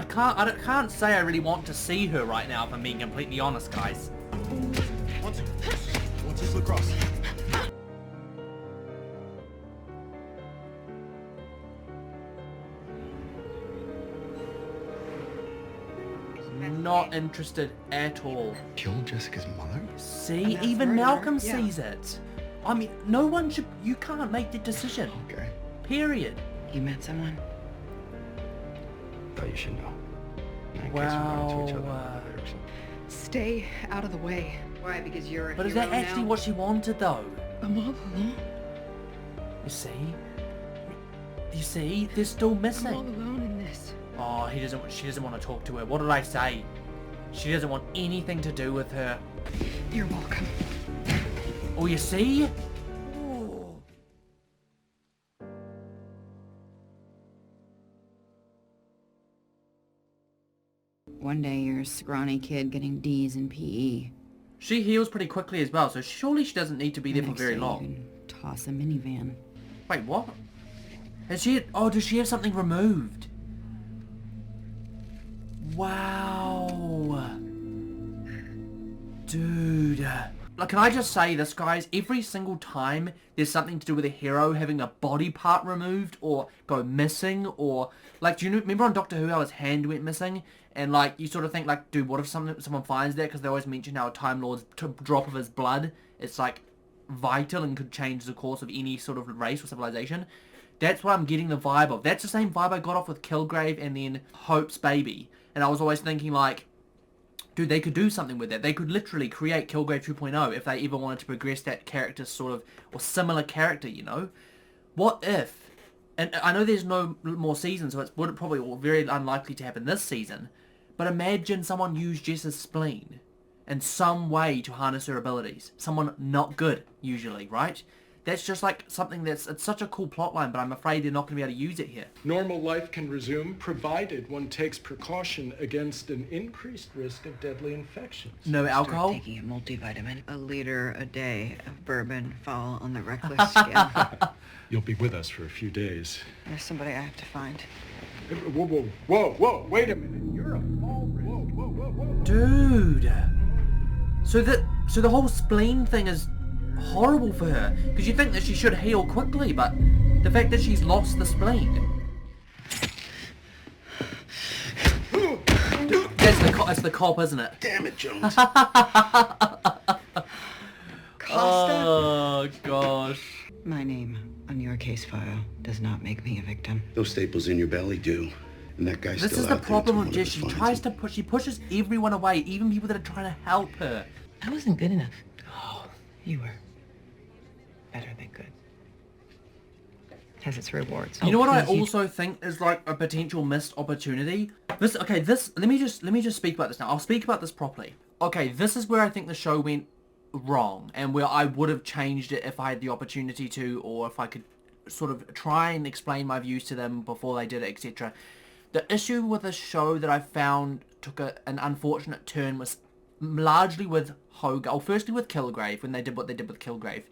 can't say I really want to see her right now, if I'm being completely honest, guys. One, two, slip across. Not interested at all. Kill Jessica's mother? See, even Malcolm sees it. I mean, no one should... You can't make the decision. Okay. Period. You met someone? Thought you should know. Wow. Stay out of the way. Why? Because you're a But is hero that actually now? what she wanted, though? I'm all alone. You see? You see? They're still I'm all missing. alone in this. Oh, she doesn't want to talk to her. What did I say? She doesn't want anything to do with her. You're welcome. Oh, you see? Ooh. One day you're a scrawny kid getting D's in PE. She heals pretty quickly as well, so surely she doesn't need to be there for Next very day long. You can toss a minivan. Wait, what? Has she... Oh, does she have something removed? Wow. Dude. Like, can I just say this, guys? Every single time there's something to do with a hero having a body part removed or go missing or... Like, do you remember on Doctor Who how his hand went missing? And, like, you sort of think, like, dude, what if someone finds that? Because they always mention how a Time Lord's drop of his blood, it's, like, vital and could change the course of any sort of race or civilization. That's what I'm getting the vibe of. That's the same vibe I got off with Kilgrave and then Hope's baby. And I was always thinking, like, dude, they could do something with that. They could literally create Kilgrave 2.0 if they ever wanted to progress that character sort of, or similar character, you know? What if, and I know there's no more seasons, so it's probably very unlikely to happen this season, but imagine someone used Jess's spleen in some way to harness her abilities. Someone not good, usually, right? That's just like something it's such a cool plotline, but I'm afraid they're not going to be able to use it here. Normal life can resume, provided one takes precaution against an increased risk of deadly infections. No alcohol? Start taking a multivitamin. A liter a day of bourbon fall on the reckless scale. You'll be with us for a few days. There's somebody I have to find. Whoa, wait a minute. You're a fall risk. Whoa. Dude. So the whole spleen thing is horrible for her, because you think that she should heal quickly, but the fact that she's lost the spleen. That's the cop, isn't it? Damn it, Jones. Oh gosh. My name on your case file does not make me a victim. Those staples in your belly do. And that guy's This still is the out there problem till with one of Jess. us She finds tries him. to push. She pushes everyone away, even people that are trying to help her. I wasn't good enough. Oh, you were. Better than good. Has its rewards. You know what I also think is like a potential missed opportunity? Let me just speak about this now. I'll speak about this properly. Okay, this is where I think the show went wrong, and where I would have changed it if I had the opportunity to, or if I could sort of try and explain my views to them before they did it, etc. The issue with the show that I found took an unfortunate turn was largely with Hogarth. Firstly with Kilgrave, when they did what they did with Kilgrave.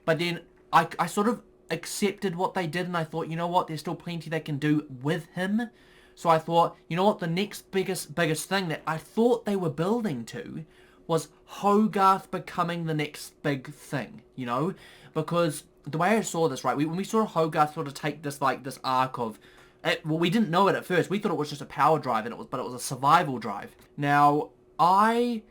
But then I sort of accepted what they did, and I thought, you know what, there's still plenty they can do with him. So I thought, you know what, the next biggest thing that I thought they were building to was Hogarth becoming the next big thing, you know? Because the way I saw this, right, when we saw Hogarth sort of take this, like, this arc of... well, we didn't know it at first. We thought it was just a power drive, but it was a survival drive. Now, I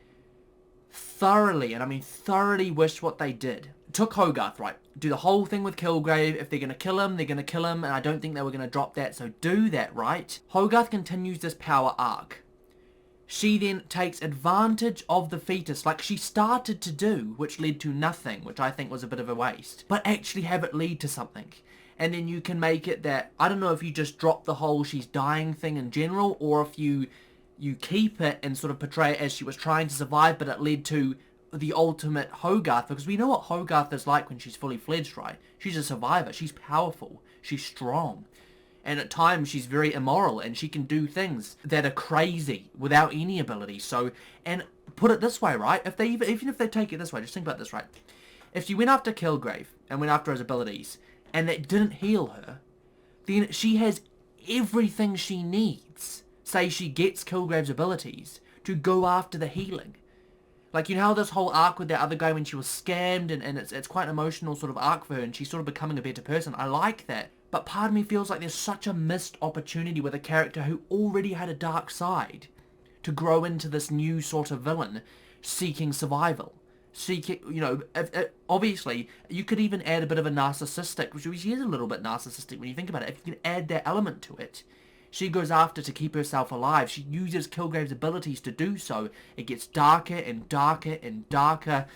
thoroughly, and I mean thoroughly, wish what they did. Took Hogarth, right, do the whole thing with Kilgrave. If they're going to kill him, they're going to kill him, and I don't think they were going to drop that, so do that, right? Hogarth continues this power arc. She then takes advantage of the fetus, like she started to do, which led to nothing, which I think was a bit of a waste. But actually have it lead to something. And then you can make it that, I don't know if you just drop the whole she's dying thing in general, or if you keep it and sort of portray it as she was trying to survive, but it led to the ultimate Hogarth, because we know what Hogarth is like when she's fully fledged, right? She's a survivor, she's powerful, she's strong. And at times she's very immoral, and she can do things that are crazy without any ability. So, and put it this way, right? Even if they take it this way, just think about this, right? If she went after Kilgrave and went after his abilities, and that didn't heal her, then she has everything she needs. say she gets Kilgrave's abilities, to go after the healing. Like, you know how this whole arc with that other guy when she was scammed, and it's quite an emotional sort of arc for her, and she's sort of becoming a better person. I like that. But part of me feels like there's such a missed opportunity with a character who already had a dark side to grow into this new sort of villain seeking survival. Seeking, you know, obviously, you could even add a bit of a narcissistic, which she is a little bit narcissistic when you think about it. If you can add that element to it, she goes after to keep herself alive. She uses Kilgrave's abilities to do so. It gets darker and darker and darker.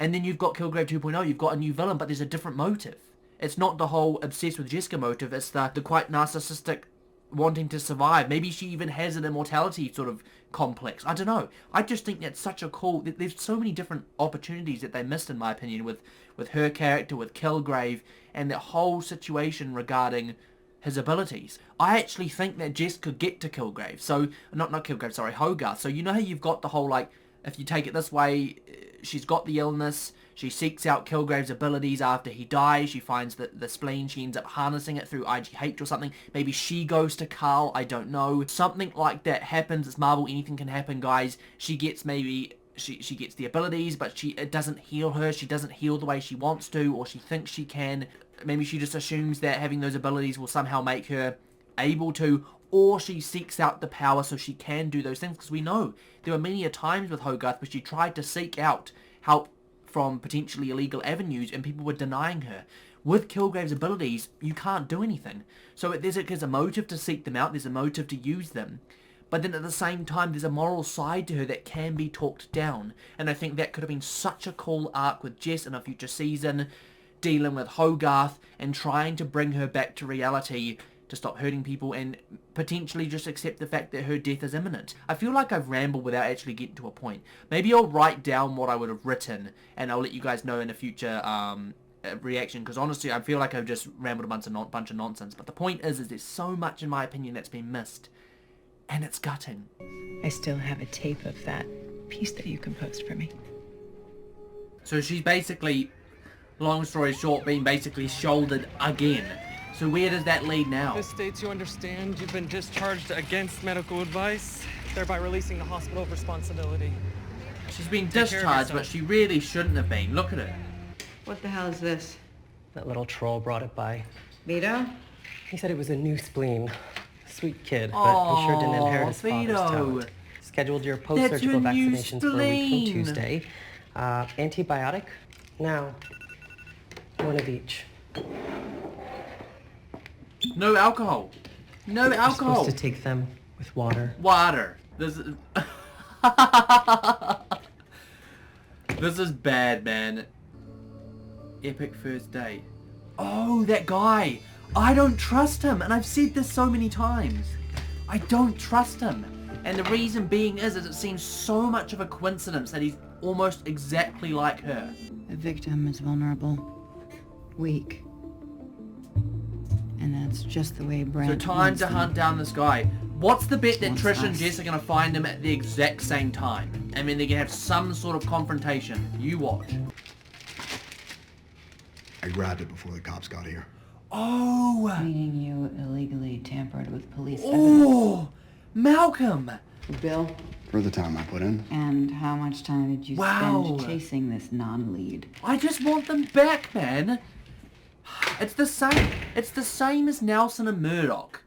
And then you've got Kilgrave 2.0. You've got a new villain, but there's a different motive. It's not the whole obsessed with Jessica motive. It's the quite narcissistic wanting to survive. Maybe she even has an immortality sort of complex. I don't know. I just think that's such a cool... There's so many different opportunities that they missed, in my opinion, with her character, with Kilgrave, and that whole situation regarding his abilities. I actually think that Jess could get to Kilgrave. So, not Kilgrave, sorry, Hogarth. So you know how you've got the whole, like, if you take it this way, she's got the illness, she seeks out Kilgrave's abilities after he dies, she finds the spleen, she ends up harnessing it through IGH or something. Maybe she goes to Carl, I don't know. Something like that happens. It's Marvel, anything can happen, guys. She gets maybe... She gets the abilities, but it doesn't heal her. She doesn't heal the way she wants to, or she thinks she can. Maybe she just assumes that having those abilities will somehow make her able to, or she seeks out the power so she can do those things. Because we know there were many a times with Hogarth where she tried to seek out help from potentially illegal avenues and people were denying her. With Kilgrave's abilities, you can't do anything. So there's a motive to seek them out, there's a motive to use them. But then at the same time, there's a moral side to her that can be talked down. And I think that could have been such a cool arc with Jess in a future season, dealing with Hogarth and trying to bring her back to reality to stop hurting people and potentially just accept the fact that her death is imminent. I feel like I've rambled without actually getting to a point. Maybe I'll write down what I would have written and I'll let you guys know in a future reaction, because honestly I feel like I've just rambled a bunch of nonsense. But the point is there's so much in my opinion that's been missed. And it's gutting. I still have a tape of that piece that you composed for me. So she's basically, long story short, being basically shouldered again. So where does that lead now? This states you understand you've been discharged against medical advice, thereby releasing the hospital of responsibility. She's been discharged, but she really shouldn't have been. Look at her. What the hell is this? That little troll brought it by. Vito? He said it was a new spleen. Sweet kid, but he sure didn't inherit his father's Vito. talent. Scheduled your post-surgical vaccinations for a week from Tuesday. Antibiotic? Now, one of each. No alcohol. No You're alcohol. supposed to take them with water. Water. This is... This is bad, man. Epic first date. Oh, that guy. I don't trust him, and I've said this so many times. I don't trust him. And the reason being is it seems so much of a coincidence that he's almost exactly like her. The victim is vulnerable, weak. And that's just the way Brent So time wants to them. hunt down this guy. What's the bet that Wants Trish and us. Jess are going to find him at the exact same time? I mean, they're going to have some sort of confrontation. You watch. I grabbed it before the cops got here. Oh! Meaning you illegally tampered with police evidence. Oh! Malcolm! Bill, For the time I put in. and how much time did you Wow. spend chasing this non-lead? I just want them back, man. It's the same. It's the same as Nelson and Murdoch.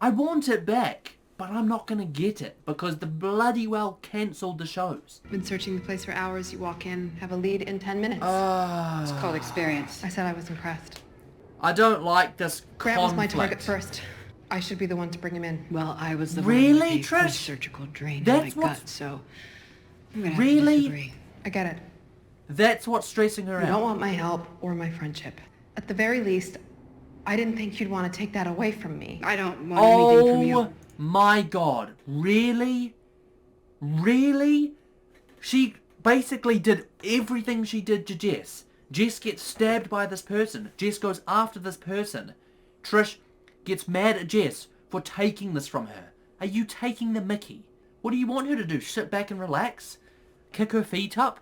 I want it back, but I'm not going to get it because the bloody well cancelled the shows. Been searching the place for hours. You walk in, have a lead in 10 minutes. It's called experience. I said I was impressed. I don't like this Grant was my conflict. target first. I should be the one to bring him in. Well, I was the Really, one with a Trish? surgical drain That's in my what's- gut, so I'm gonna Really? have to disagree. I get it. That's what's stressing her You don't out. want my help or my friendship. At the very least, I didn't think you'd want to take that away from me. I don't want anything from Oh you. my god. Really? Really? She basically did everything she did to Jess. Jess gets stabbed by this person. Jess goes after this person. Trish gets mad at Jess for taking this from her. Are you taking the mickey? What do you want her to do? Sit back and relax? Kick her feet up?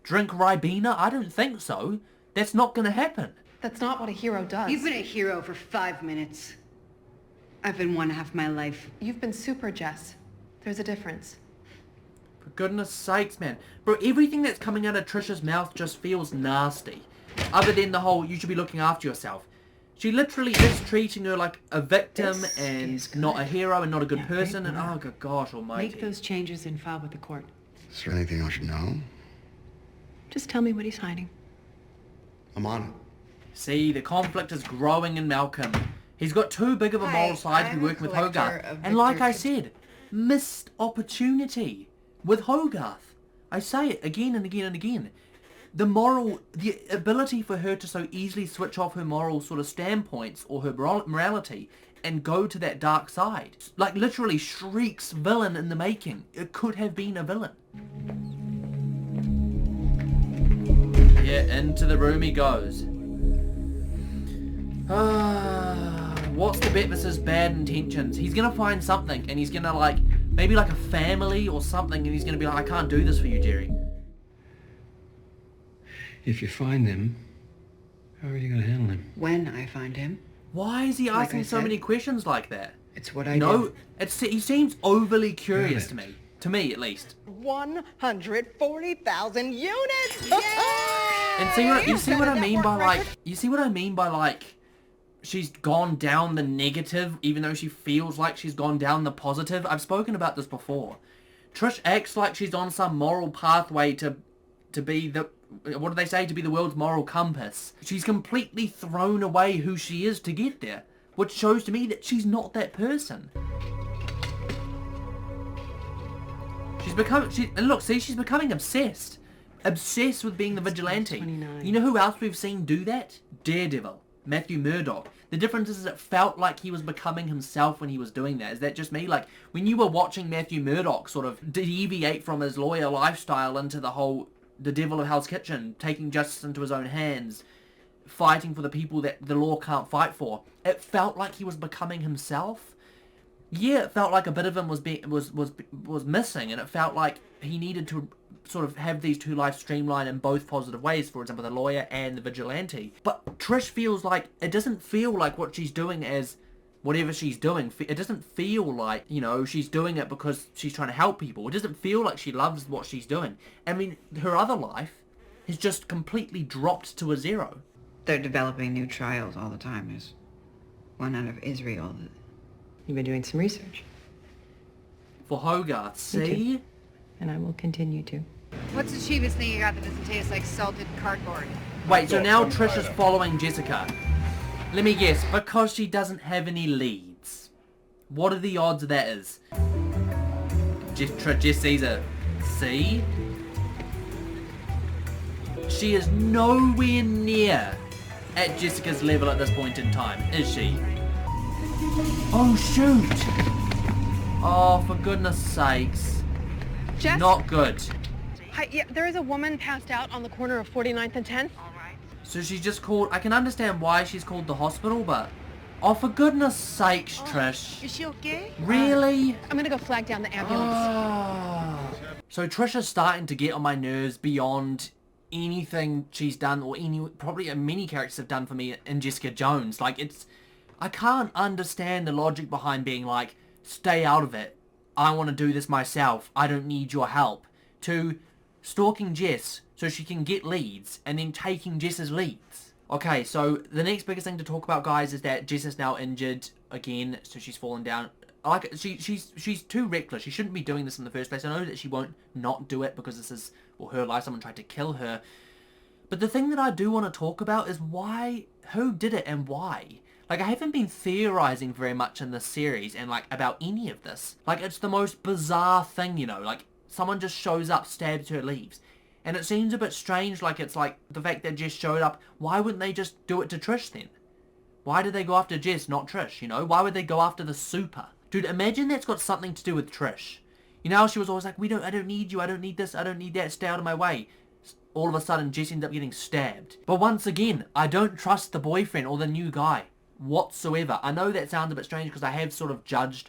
Drink Ribena? I don't think so. That's not going to happen. That's not what a hero does. You've been a hero for 5 minutes. I've been one half my life. You've been super, Jess. There's a difference. For goodness sakes, man. Bro, everything that's coming out of Trisha's mouth just feels nasty. Other than the whole, you should be looking after yourself. She literally is treating her like a victim and not a hero and not a good person. And oh, good gosh almighty. Make those changes and file with the court. Is there anything I should know? Just tell me what he's hiding. I'm on it. See, the conflict is growing in Malcolm. He's got too big of a moral side to be working with Hogarth. And like I said, missed opportunity with Hogarth. I say it again and again and again. The ability for her to so easily switch off her moral sort of standpoints or her morality and go to that dark side. Like literally Shriek's villain in the making. It could have been a villain. Yeah, into the room he goes. What's the bet versus bad intentions? He's gonna find something and he's gonna like, maybe like a family or something, and he's gonna be like, I can't do this for you, Jerry. If you find them, how are you going to handle him? When I find him. Why is he asking so many questions like that? It's what I do. He seems overly curious to me at least. 140,000 units! Yeah! And you see what I mean by like, she's gone down the negative even though she feels like she's gone down the positive. I've spoken about this before. Trish acts like she's on some moral pathway to be the, what do they say, to be the world's moral compass. She's completely thrown away who she is to get there, which shows to me that she's not that person. She's becoming obsessed with being the vigilante. 29. You know who else we've seen do that? Daredevil, Matthew Murdock. The difference is it felt like he was becoming himself when he was doing that. Is that just me? Like, when you were watching Matthew Murdock sort of deviate from his lawyer lifestyle into the devil of Hell's Kitchen, taking justice into his own hands, fighting for the people that the law can't fight for, it felt like he was becoming himself. Yeah, it felt like a bit of him was missing, and it felt like he needed to sort of have these two lives streamlined in both positive ways, for example, the lawyer and the vigilante. But Trish feels like, it doesn't feel like what she's doing as whatever she's doing, it doesn't feel like, you know, she's doing it because she's trying to help people. It doesn't feel like she loves what she's doing. I mean, her other life has just completely dropped to a zero. They're developing new trials all the time. There's one out of Israel. You've been doing some research. For Hogarth, see? Me too. And I will continue to. What's the cheapest thing you got that doesn't taste like salted cardboard? Wait, so now Trish is following Jessica. Let me guess, because she doesn't have any leads. What are the odds that is? Jess sees it. See? She is nowhere near at Jessica's level at this point in time, is she? Oh, shoot! Oh, for goodness sakes. Jess? Not good. Hi, yeah, there is a woman passed out on the corner of 49th and 10th. So she's just called... I can understand why she's called the hospital, but... Oh, for goodness sakes, Trish. Is she okay? Really? I'm gonna go flag down the ambulance. Oh. So Trish is starting to get on my nerves beyond anything she's done, or probably many characters have done for me in Jessica Jones. Like, it's... I can't understand the logic behind being like, stay out of it. I want to do this myself. I don't need your help. To stalking Jess so she can get leads and then taking Jess's leads. Okay, so the next biggest thing to talk about, guys, is that Jess is now injured again, so she's fallen down. Like, she's too reckless. She shouldn't be doing this in the first place. I know that she won't not do it because this is, well, her life. Someone tried to kill her. But the thing that I do want to talk about is why, who did it and why? Like, I haven't been theorizing very much in this series and, like, about any of this. Like, it's the most bizarre thing, you know, like, someone just shows up, stabs her, leaves. And it seems a bit strange, like, it's like, the fact that Jess showed up, why wouldn't they just do it to Trish then? Why did they go after Jess, not Trish, you know? Why would they go after the super? Dude, imagine that's got something to do with Trish. You know how she was always like, I don't need you, I don't need this, I don't need that, stay out of my way. All of a sudden, Jess ended up getting stabbed. But once again, I don't trust the boyfriend or the new guy whatsoever. I know that sounds a bit strange because I have sort of judged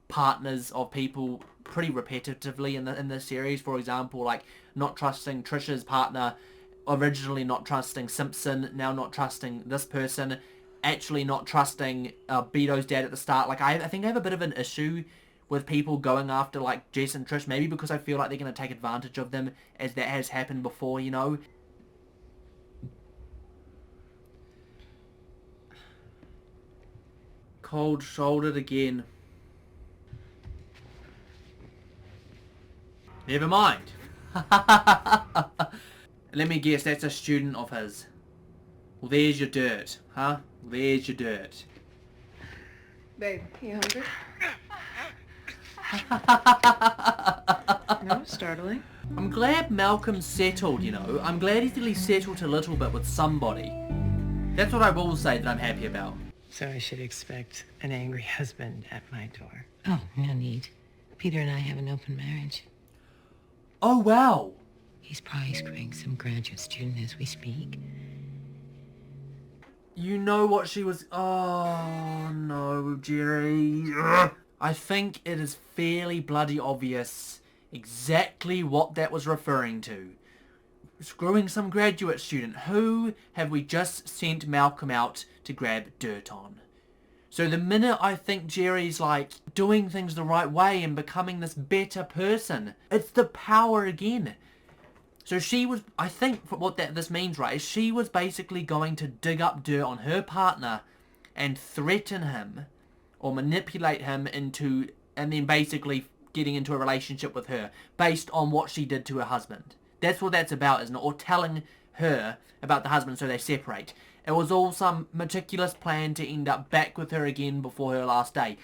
partners of people pretty repetitively in the series. For example, like not trusting Trisha's partner, originally not trusting Simpson, now not trusting this person. actually not trusting Beto's dad at the start. Like, I think I have a bit of an issue with people going after, like, Jess and Trish, maybe because I feel like they're going to take advantage of them, as that has happened before, you know? Cold-shouldered again. Never mind. Let me guess, that's a student of his. Well, there's your dirt, huh? There's your dirt. Babe, you hungry? No, startling. I'm glad Malcolm's settled, you know. I'm glad he's at least settled a little bit with somebody. That's what I will say that I'm happy about. So I should expect an angry husband at my door. Oh, no need. Peter and I have an open marriage. Oh, wow. He's probably screwing some graduate student as we speak. You know what she was... Oh, no, Jerry. Ugh. I think it is fairly bloody obvious exactly what that was referring to. Screwing some graduate student. Who have we just sent Malcolm out to grab dirt on? So the minute I think Jerry's, like, doing things the right way and becoming this better person, it's the power again. So she was, I think what this means, right, is she was basically going to dig up dirt on her partner and threaten him or manipulate him into, and then basically getting into a relationship with her based on what she did to her husband. That's what that's about, isn't it? Or telling her about the husband so they separate. It was all some meticulous plan to end up back with her again before her last day.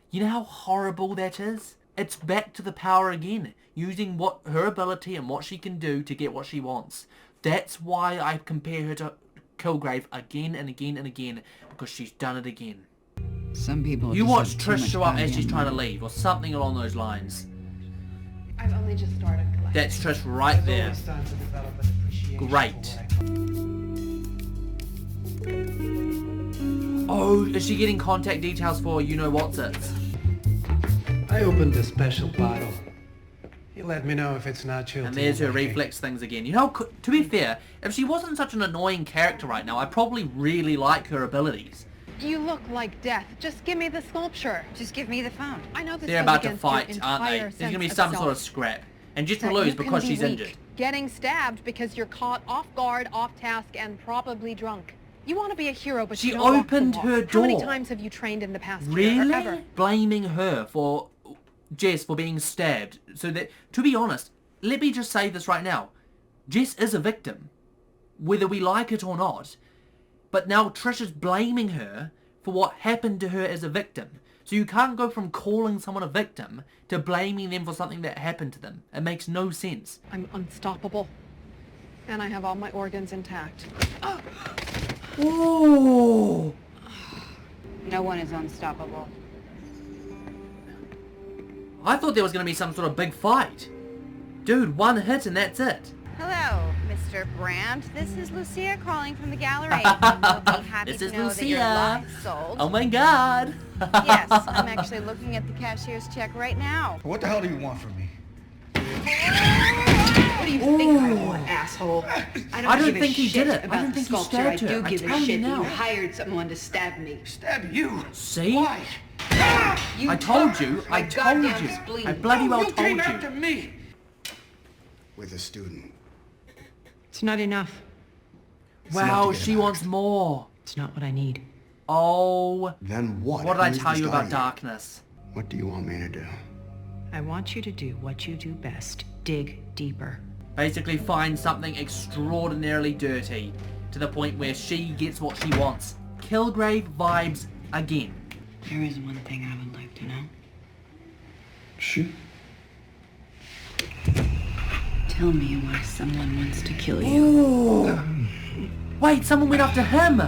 You know how horrible that is? It's back to the power again, using what her ability and what she can do to get what she wants. That's why I compare her to Kilgrave again and again and again, because she's done it again. Some people. You watch Trish show up as she's trying to leave, or something along those lines. I've only just started collecting. That's Trish right there. Great. Oh, is she getting contact details for you-know-what's-its? I opened a special bottle. You let me know if it's not chilled. And there's her reflex things again. You know, to be fair, if she wasn't such an annoying character right now, I probably really like her abilities. You look like death. Just give me the sculpture. Just give me the phone. I know this They're goes about to against your fight, aren't they? entire There's going to be sense some of sort of self. scrap. And Jess will That lose you can because be she's weak, injured. getting stabbed because you're caught off guard, off task, and probably drunk. You want to be a hero, but She you don't walk the opened walk. her How many door. times have you trained in the past year or Really? ever? Blaming her for Jess for being stabbed. So that, to be honest, let me just say this right now. Jess is a victim, whether we like it or not. But now Trish is blaming her for what happened to her as a victim. So you can't go from calling someone a victim to blaming them for something that happened to them. It makes no sense. I'm unstoppable. And I have all my organs intact. Ooh! No one is unstoppable. I thought there was going to be some sort of big fight. Dude, one hit and that's it. Hello, Mr. Brandt. This is Lucia calling from the gallery. We'll be happy This to is know that your Lucia. lot is sold. Oh my god. Yes, I'm actually looking at the cashier's check right now. What the hell do you want from me? What do you think I want, asshole? I don't give a think he shit did it. I about don't the think he sculpture. stabbed I her. do I give a tell you shit that now. you hired someone to stab me. Stab you? See? Why? You I told took you. my I told goddamn you. spleen. I bloody well You came told after you. me. With a student. It's not enough. Wow, enough to get she back. wants more. It's not what I need. Oh. Then what? What did I Who is tell this you guy about here? darkness? What do you want me to do? I want you to do what you do best. Dig deeper. Basically find something extraordinarily dirty to the point where she gets what she wants. Kilgrave vibes again. There is one thing I would like to know. Shoot. Tell me why someone wants to kill you. Ooh. Wait, someone went after him.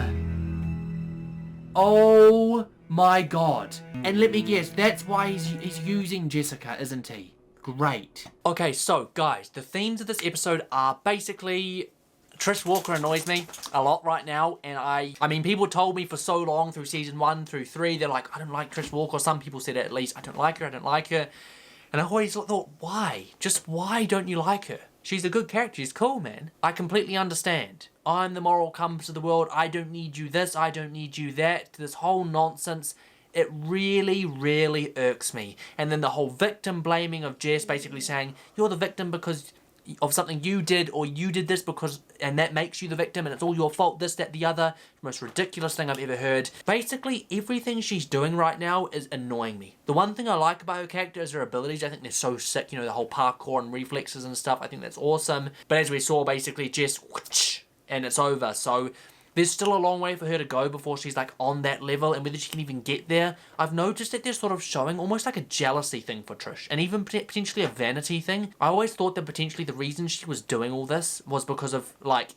Oh my god. And let me guess, that's why he's using Jessica, isn't he? Great. Okay, so guys, the themes of this episode are basically Trish Walker annoys me a lot right now, and I mean, people told me for so long through season 1 through 3, they're like, I don't like Trish Walker. Some people said it at least, I don't like her. And I always thought, why? Just why don't you like her? She's a good character. She's cool, man. I completely understand. I'm the moral compass of the world. I don't need you this. I don't need you that. This whole nonsense. It really, really irks me. And then the whole victim blaming of Jess basically saying, you're the victim because of something you did, or you did this because, and that makes you the victim, and it's all your fault, this, that, the other. Most ridiculous thing I've ever heard. Basically, everything she's doing right now is annoying me. The one thing I like about her character is her abilities. I think they're so sick, you know, the whole parkour and reflexes and stuff. I think that's awesome. But as we saw, basically, Jess, whoosh, and it's over. So there's still a long way for her to go before she's like on that level, and whether she can even get there. I've noticed that they're sort of showing almost like a jealousy thing for Trish, and even potentially a vanity thing. I always thought that potentially the reason she was doing all this was because of like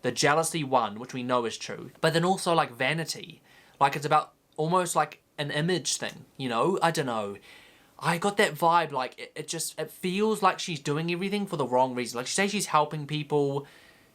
the jealousy one, which we know is true, but then also like vanity. Like it's about almost like an image thing, you know? I don't know. I got that vibe, like it feels like she's doing everything for the wrong reason. Like she says she's helping people,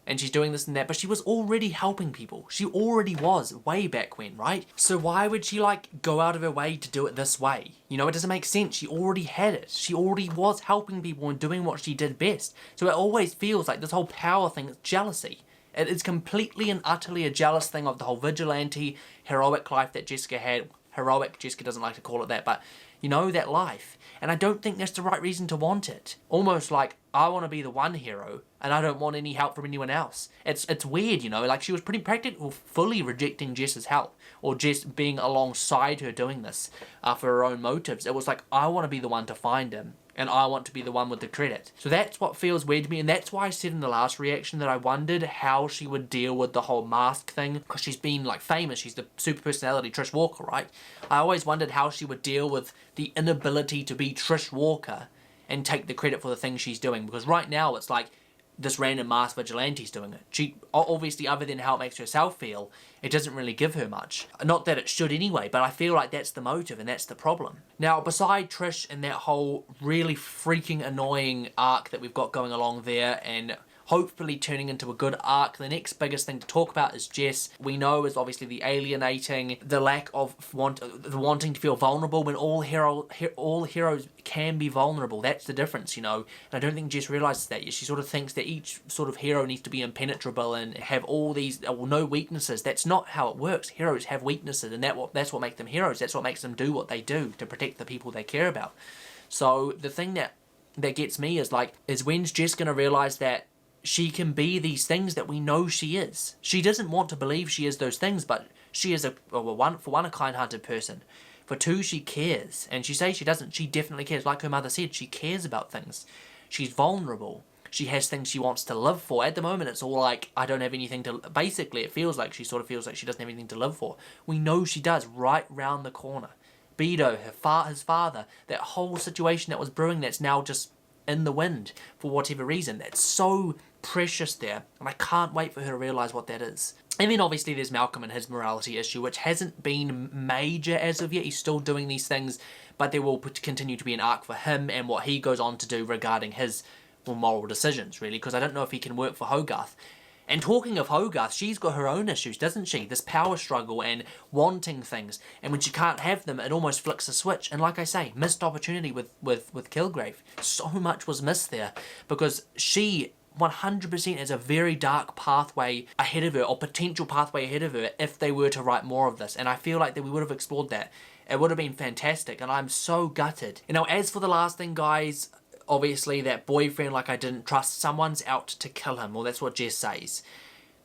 and she's doing this and that, but she was already helping people. She already was, way back when, right? So why would she, like, go out of her way to do it this way? You know, it doesn't make sense. She already had it. She already was helping people and doing what she did best. So it always feels like this whole power thing is jealousy. It is completely and utterly a jealous thing of the whole vigilante, heroic life that Jessica had. Heroic, Jessica doesn't like to call it that, but, you know, that life. And I don't think that's the right reason to want it. Almost like, I want to be the one hero, and I don't want any help from anyone else. It's weird, you know, like she was pretty practical, fully rejecting Jess's help, or Jess being alongside her doing this for her own motives. It was like, I want to be the one to find him, and I want to be the one with the credit. So that's what feels weird to me, and that's why I said in the last reaction that I wondered how she would deal with the whole mask thing, because she's been, like, famous. She's the super personality Trish Walker, right? I always wondered how she would deal with the inability to be Trish Walker and take the credit for the things she's doing, because right now it's like this random masked vigilante's doing it. She, obviously, other than how it makes herself feel, it doesn't really give her much. Not that it should anyway, but I feel like that's the motive and that's the problem. Now, beside Trish and that whole really freaking annoying arc that we've got going along there, and hopefully turning into a good arc, the next biggest thing to talk about is Jess. We know is obviously the alienating, the lack of the wanting to feel vulnerable when all heroes can be vulnerable. That's the difference, you know. And I don't think Jess realizes that yet. She sort of thinks that each sort of hero needs to be impenetrable and have all these no weaknesses. That's not how it works. Heroes have weaknesses, and that's what makes them heroes. That's what makes them do what they do to protect the people they care about. So the thing that gets me is when's Jess gonna realize that she can be these things that we know she is? She doesn't want to believe she is those things, but she is for one, a kind-hearted person. For two, she cares. And she says she doesn't. She definitely cares. Like her mother said, she cares about things. She's vulnerable. She has things she wants to live for. At the moment, it's all like, I don't have anything to... Basically, it feels like she sort of feels like she doesn't have anything to live for. We know she does, right round the corner. Beto, his father, that whole situation that was brewing that's now just in the wind for whatever reason. That's so precious there, and I can't wait for her to realise what that is. And then obviously there's Malcolm and his morality issue, which hasn't been major as of yet. He's still doing these things, but there will continue to be an arc for him and what he goes on to do regarding his moral decisions, really, because I don't know if he can work for Hogarth. And talking of Hogarth, she's got her own issues, doesn't she? This power struggle and wanting things, and when she can't have them, it almost flicks a switch. And like I say, missed opportunity with Kilgrave. So much was missed there, because she 100% has a very dark pathway ahead of her, or potential pathway ahead of her, if they were to write more of this. And I feel like that we would have explored that. It would have been fantastic, and I'm so gutted. You know, as for the last thing, guys, obviously that boyfriend, like I didn't trust, someone's out to kill him. Well, that's what Jess says.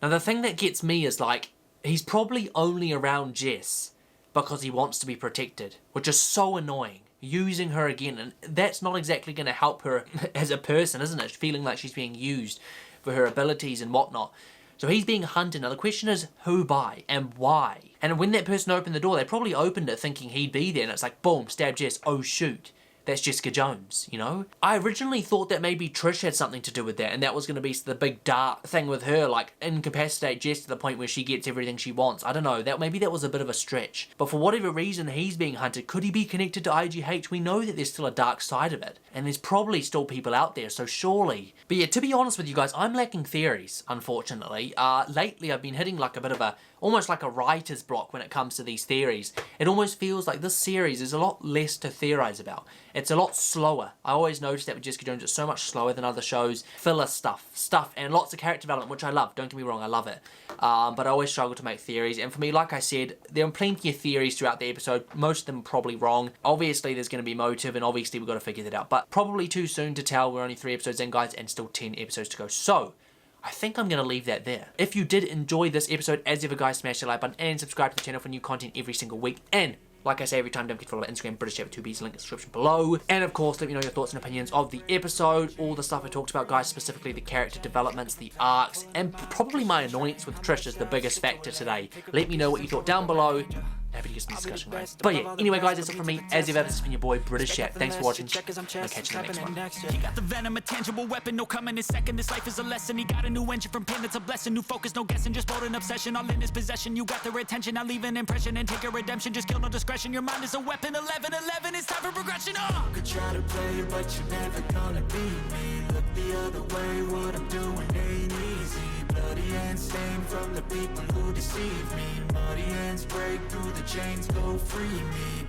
Now, the thing that gets me is, like, he's probably only around Jess because he wants to be protected, which is so annoying. Using her again, and that's not exactly going to help her as a person, isn't it? Feeling like she's being used for her abilities and whatnot. So he's being hunted. Now the question is, who by and why? And when that person opened the door, they probably opened it thinking he'd be there, and it's like, boom, stab Jess, oh shoot. That's Jessica Jones, you know? I originally thought that maybe Trish had something to do with that, and that was going to be the big dark thing with her, like incapacitate Jess to the point where she gets everything she wants. I don't know, maybe that was a bit of a stretch. But for whatever reason he's being hunted, could he be connected to IGH? We know that there's still a dark side of it, and there's probably still people out there, so surely. But yeah, to be honest with you guys, I'm lacking theories, unfortunately. Lately I've been hitting like a bit of a almost like a writer's block when it comes to these theories. It almost feels like this series is a lot less to theorize about. It's a lot slower. I always notice that with Jessica Jones, it's so much slower than other shows. Filler stuff, and lots of character development, which I love. Don't get me wrong, I love it. But I always struggle to make theories. And for me, like I said, there are plenty of theories throughout the episode. Most of them are probably wrong. Obviously, there's going to be motive, and obviously, we've got to figure that out. But probably too soon to tell. We're only 3 episodes in, guys, and still 10 episodes to go. So, I think I'm going to leave that there. If you did enjoy this episode, as ever, guys, smash the like button and subscribe to the channel for new content every single week. And like I say every time, don't forget to follow our Instagram, BritishChap with 2 B's, link in the description below. And of course, let me know your thoughts and opinions of the episode, all the stuff I talked about, guys, specifically the character developments, the arcs, and probably my annoyance with Trish is the biggest factor today. Let me know what you thought down below. Happy to get some discussion, guys. But yeah, anyway, guys, that's it from me. As ever, this has been your boy, BritishChap. Thanks for watching. I'll catch you in the next one. He got the venom, a tangible weapon, no coming in second. This life is a lesson. He got a new engine from pain, it's a blessing. New focus, no guessing, just bold and obsession. All in his possession, you got their attention. Now leave an impression and take a redemption. Just kill no discretion. Your mind is a weapon. 11-11, it's time for progression. You could try to play, but you're never gonna beat me. Look the other way, what I'm doing ain't easy. Bloody hands stained from the people who deceive me. Muddy hands break through the chains, go free me.